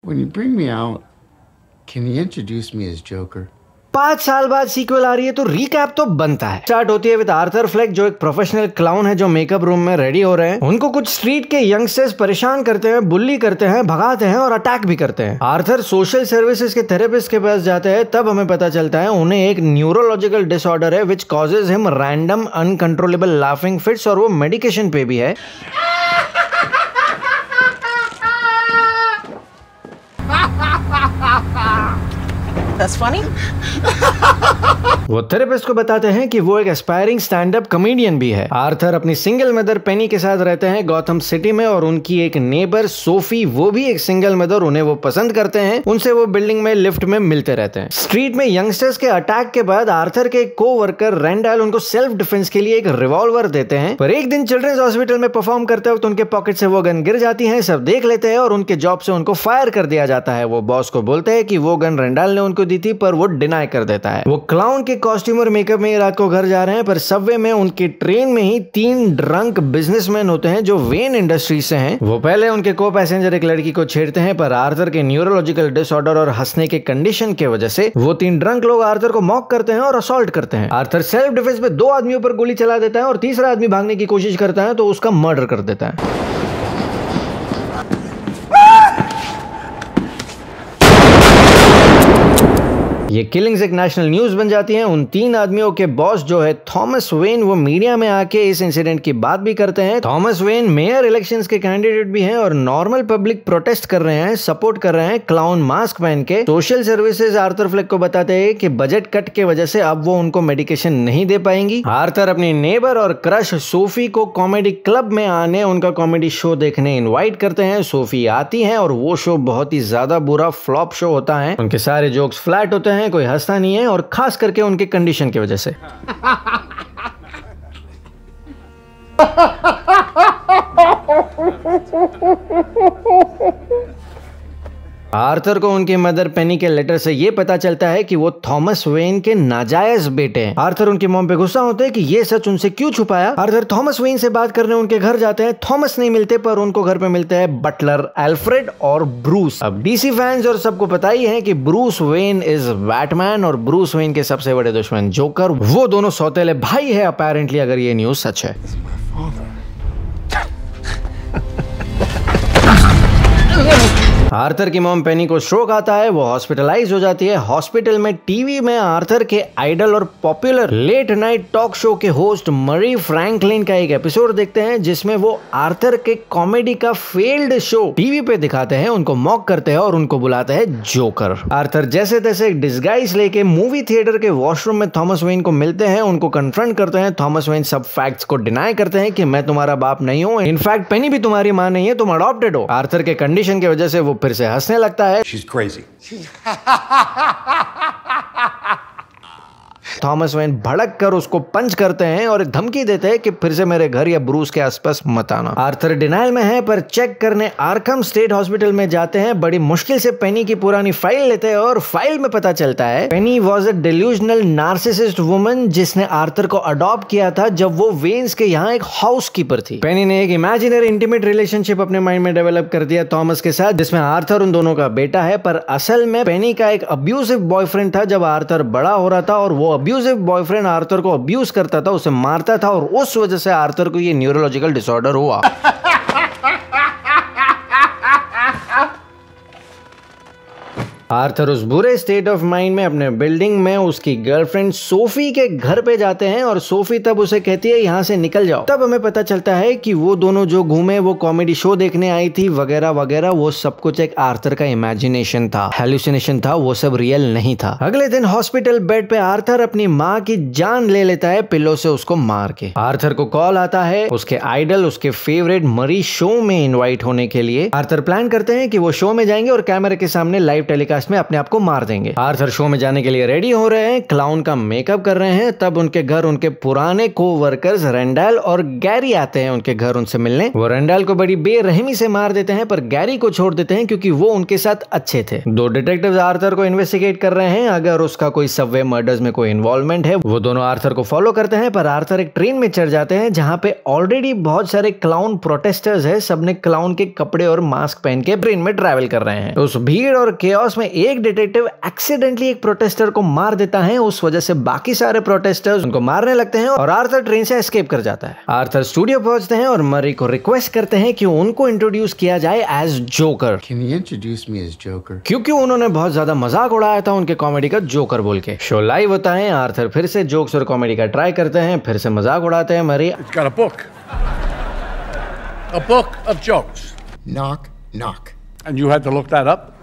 When you bring me out, can you introduce me as Joker? 5 साल बाद sequel आ रही है तो रिकैप तो बनता है। स्टार्ट होती है विद आर्थर फ्लेक, जो एक प्रोफेशनल क्लाउन है जो मेकअप रूम में रेडी हो रहे हैं। उनको कुछ स्ट्रीट के यंगस्टर्स परेशान करते हैं, बुल्ली करते हैं, भगाते हैं और अटैक भी करते हैं। आर्थर सोशल सर्विसेज के थेरेपिस्ट के पास जाते हैं, तब हमें पता चलता है उन्हें एक न्यूरोलॉजिकल डिसऑर्डर है which causes him random uncontrollable laughing fits, और वो मेडिकेशन पे भी है। That's funny? वो थेरेपिस्ट को बताते हैं कि वो एक एस्पायरिंग स्टैंड अप कॉमेडियन भी है। आर्थर अपनी सिंगल मदर पेनी के साथ रहते हैं गॉथम सिटी में, और उनकी एक नेबर सोफी, वो भी एक सिंगल मदर, उन्हें वो पसंद करते हैं। उनसे वो बिल्डिंग में लिफ्ट में मिलते रहते हैं। स्ट्रीट में यंगस्टर्स के अटैक के बाद आर्थर के को-वर्कर रेंडल उनको सेल्फ डिफेंस के लिए एक रिवॉल्वर देते हैं, पर एक दिन चिल्ड्रंस हॉस्पिटल में परफॉर्म करते वक्त उनके पॉकेट से वो गन गिर जाती है। सब देख लेते हैं और उनके जॉब से उनको फायर कर दिया जाता है। वो बॉस को बोलते हैं कि वो गन रेंडल ने उनको दी थी, पर वो डिनाई कर देता है। वो क्लाउन के कॉस्ट्यूम और मेकअप में रात को घर जा रहे हैं, पर सबवे में उनके ट्रेन में ही 3 ड्रंक बिजनेसमैन होते हैं जो वेन इंडस्ट्री से हैं। वो पहले उनके को पैसेंजर एक लड़की को छेड़ते हैं, पर आर्थर के न्यूरोलॉजिकल डिसऑर्डर और हंसने के कंडीशन के वजह से वो 3 ड्रंक लोग आर्थर को मॉक करते हैं और असॉल्ट करते हैं। आर्थर सेल्फ डिफेंस में 2 आदमियों पर गोली चला देता है और तीसरा आदमी भागने की कोशिश करता है तो उसका मर्डर कर देता है। ये किलिंग्स एक नेशनल न्यूज बन जाती है। उन 3 आदमियों के बॉस जो है थॉमस वेन, वो मीडिया में आके इस इंसिडेंट की बात भी करते हैं। थॉमस वेन मेयर इलेक्शंस के कैंडिडेट भी हैं और नॉर्मल पब्लिक प्रोटेस्ट कर रहे हैं, सपोर्ट कर रहे हैं क्लाउन मास्क पहन के। सोशल सर्विसेज आर्थर फ्लेक को बताते हैं कि बजट कट के वजह से अब वो उनको मेडिकेशन नहीं दे पाएंगी। आर्थर अपनी नेबर और क्रश सोफी को कॉमेडी क्लब में आने, उनका कॉमेडी शो देखने इन्वाइट करते हैं। सोफी आती है और वो शो बहुत ही ज्यादा बुरा फ्लॉप शो होता है। उनके सारे जोक्स फ्लैट होते हैं, कोई हंसता नहीं है, और खास करके उनके कंडीशन की वजह से। आर्थर को उनकी मदर पेनी के लेटर से ये पता चलता है कि वो थॉमस वेन के नाजायज बेटे हैं। आर्थर उनकी मॉम पे गुस्सा होते हैं कि ये सच उनसे क्यों छुपाया। आर्थर थॉमस वेन से बात करने उनके घर जाते हैं। थॉमस नहीं मिलते, पर उनको घर पे मिलते हैं बटलर एल्फ्रेड और ब्रूस। अब डीसी फैंस और सबको पता ही है कि ब्रूस वेन इज बैटमैन और ब्रूस वेन के सबसे बड़े दुश्मन जोकर, वो दोनों सौतेले भाई है अपेरेंटली, अगर ये न्यूज सच है। आर्थर की मॉम पेनी को स्ट्रोक आता है, वो हॉस्पिटलाइज हो जाती है। हॉस्पिटल में टीवी में आर्थर के आइडल और popular late night talk show के होस्ट मरी फ्रैंकलिन का एक एपिसोड देखते हैं, जिसमें वो आर्थर के कॉमेडी का फेल्ड शो टीवी पे दिखाते हैं, उनको मॉक करते हैं और उनको बुलाते हैं जोकर। आर्थर जैसे तैसे डिस्गाइज लेके मूवी थिएटर के वॉशरूम में थॉमस वेन को मिलते हैं, उनको कन्फ्रंट करते हैं। थॉमस वेन सब फैक्ट्स को डिनाई करते हैं कि मैं तुम्हारा बाप नहीं हूँ, इनफैक्ट पेनी भी तुम्हारी माँ नहीं है, तुम अडॉप्टेड हो। आर्थर के कंडीशन की वजह से वो फिर से हंसने लगता है। She's crazy. थॉमस वेन भड़क कर उसको पंच करते हैं और धमकी देते हैं कि फिर से मेरे घर या ब्रूस के आसपास मत आना। आर्थर डिनाइल में है, पर चेक करने आर्कम स्टेट हॉस्पिटल में जाते हैं। बड़ी मुश्किल से पेनी की पुरानी फाइल लेते हैं और फाइल में पता चलता है Penny was a delusional narcissist woman, जिसने आर्थर को अडॉप्ट किया था जब वो वेन्स के यहाँ एक हाउसकीपर थी। पेनी ने एक इमेजिनरी इंटीमेट रिलेशनशिप अपने माइंड में डेवलप कर दिया थॉमस के साथ, जिसमें आर्थर उन दोनों का बेटा है, पर असल में पेनी का एक अब्यूसिव बॉयफ्रेंड था जब आर्थर बड़ा हो रहा था, और वो अब्यूसिव बॉयफ्रेंड आर्थर को अब्यूज करता था, उसे मारता था, और उस वजह से आर्थर को ये न्यूरोलॉजिकल डिसऑर्डर हुआ। आर्थर उस बुरे स्टेट ऑफ माइंड में अपने बिल्डिंग में उसकी गर्लफ्रेंड सोफी के घर पे जाते हैं, और सोफी तब उसे कहती है यहाँ से निकल जाओ। तब हमें पता चलता है कि वो दोनों जो घूमे, वो कॉमेडी शो देखने आई थी वगैरह वगैरह, वो सब कुछ एक आर्थर का इमेजिनेशन था, हेलुसिनेशन था, वो सब रियल नहीं था। अगले दिन हॉस्पिटल बेड पे आर्थर अपनी माँ की जान ले लेता है पिलो से उसको मार के। आर्थर को कॉल आता है उसके आइडल, उसके फेवरेट मरी शो में इन्वाइट होने के लिए। आर्थर प्लान करते हैं कि वो शो में जाएंगे और कैमरे के सामने लाइव टेलीकास्ट टेलीकास्ट में अपने आप को मार देंगे। आर्थर शो में जाने के लिए रेडी हो रहे हैं, क्लाउन का मेकअप कर रहे हैं, तब उनके घर उनके पुराने कोवर्कर्स रेंडल और गैरी आते हैं उनके घर उनसे मिलने। वो रेंडल को बड़ी बेरहमी से मार देते हैं पर गैरी को छोड़ देते हैं क्योंकि वो उनके साथ अच्छे थे। दो डिटेक्टिव्स आर्थर को इन्वेस्टिगेट कर रहे हैं, अगर उसका कोई सबवे मर्डर्स में कोई इन्वॉल्वमेंट है। वो दोनों आर्थर को फॉलो करते हैं पर आर्थर एक ट्रेन में चढ़ जाते हैं जहां पे ऑलरेडी बहुत सारे क्लाउन प्रोटेस्टर्स है, सबने क्लाउन के कपड़े और मास्क पहन के ट्रेन में ट्रैवल कर रहे हैं। तो उस भीड़ और केओस में एक डिटेक्टिव एक्सीडेंटली एक प्रोटेस्टर को मार देता है, उस वजह से बाकी सारे प्रोटेस्टर्स उनको मारने लगते हैं और आर्थर ट्रेन से एस्केप कर जाता है। आर्थर स्टूडियो पहुंचते हैं और मरी को रिक्वेस्ट करते हैं कि उनको इंट्रोड्यूस किया जाए as Joker. Can you introduce me as Joker? क्योंकि उन्होंने बहुत ज्यादा मजाक उड़ाया था उनके कॉमेडी का जोकर बोल के। शो लाइव होता है, आर्थर फिर से जोक्स और कॉमेडी का ट्राई करते हैं, फिर से मजाक उड़ाते हैं मरी। It's got a book of jokes. Knock, knock. And you had to look that up?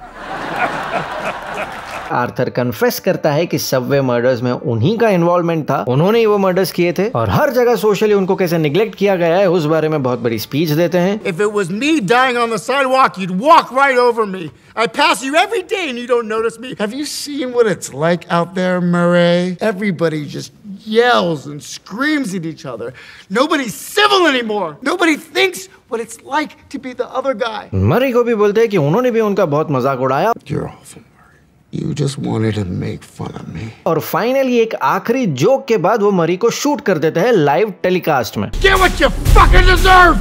Arthur confess करता है कि सबवे मर्डर्स में उन्हीं का इन्वॉल्वमेंट था, उन्होंने ही वो मर्डर्स किए थे और हर जगह सोशली उनको कैसे निग्लेक्ट किया गया है उस बारे में बहुत बड़ी स्पीच देते हैं। If it was me dying on the sidewalk, you'd walk right over me. I pass you every day and you don't notice me. Have you seen what it's like out there, Murray? Everybody just yells and screams at each other. Nobody's civil anymore. Nobody thinks what it's like to be the other guy. मरी को भी बोलते हैं कि उन्होंने भी उनका बहुत मजाक उड़ाया। You're awful, Murray. You just wanted to make fun of me. और फाइनली एक आखिरी जोक के बाद वो मरी को शूट कर देते हैं लाइव टेलीकास्ट में। Get what you fucking deserve!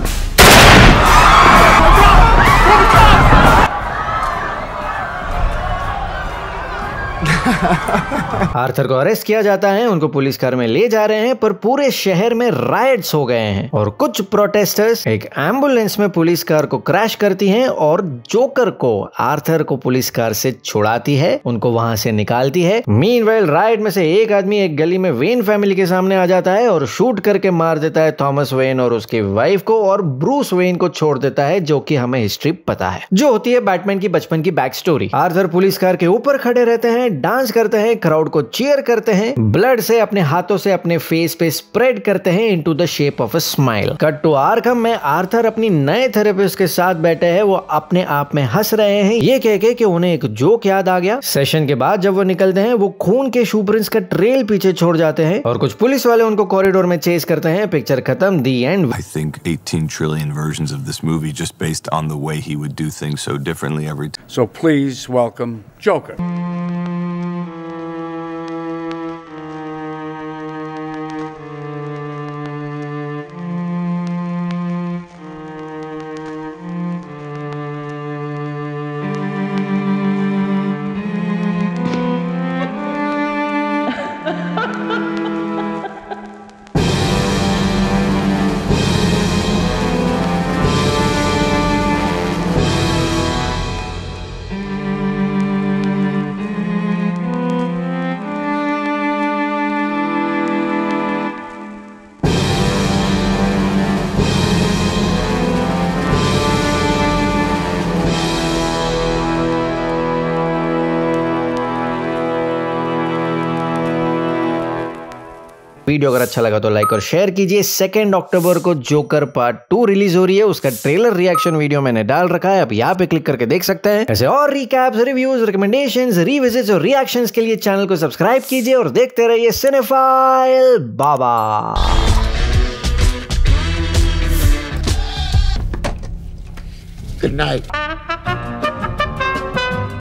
Arthur को अरेस्ट किया जाता है, उनको पुलिस कार में ले जा रहे हैं पर पूरे शहर में राइट्स हो गए हैं और कुछ प्रोटेस्टर्स एक एम्बुलेंस में पुलिस कार को क्रैश करती हैं और जोकर को आर्थर को पुलिस कार से छुड़ाती है, उनको वहां से निकालती है। मीनवाइल राइट में से एक आदमी एक गली में वेन फैमिली के सामने आ जाता है और शूट करके मार देता है थॉमस वेन और उसकी वाइफ को और ब्रूस वेन को छोड़ देता है, जो कि हमें हिस्ट्री पता है, जो होती है बैटमैन की बचपन की back story. Arthur police car के ऊपर खड़े रहते हैं, डांस करते हैं, क्राउड को चीयर करते हैं, ब्लड से अपने हाथों से अपने फेस पे स्प्रेड करते हैं into the shape of a smile. Cut to Arkham में आर्थर अपनी नए थेरेपिस्ट के साथ बैठे हैं, वो अपने आप में हंस रहे हैं ये कह के कि उन्हें एक जोक याद आ गया। सेशन के बाद जब वो निकलते हैं वो खून के शू प्रिंट्स का ट्रेल पीछे छोड़ जाते हैं और कुछ पुलिस वाले उनको कॉरिडोर में चेस करते हैं। पिक्चर खत्म, दी and. I think 18 trillion versions of this movie just based on the way he would do things so differently every time. So please welcome Joker. Video अगर अच्छा लगा तो लाइक और शेयर कीजिए। 2 अक्टूबर को जोकर पार्ट 2 रिलीज हो रही है, उसका ट्रेलर रिएक्शन वीडियो मैंने डाल रखा है, आप यहाँ पे क्लिक करके देख सकते हैं। ऐसे और रिकैप्स, रिव्यूज, रिकमेंडेशंस, रिविजिट्स और रिएक्शंस के लिए चैनल को सब्सक्राइब कीजिए और देखते रहिए सिनेफाइल बाबा। Good night.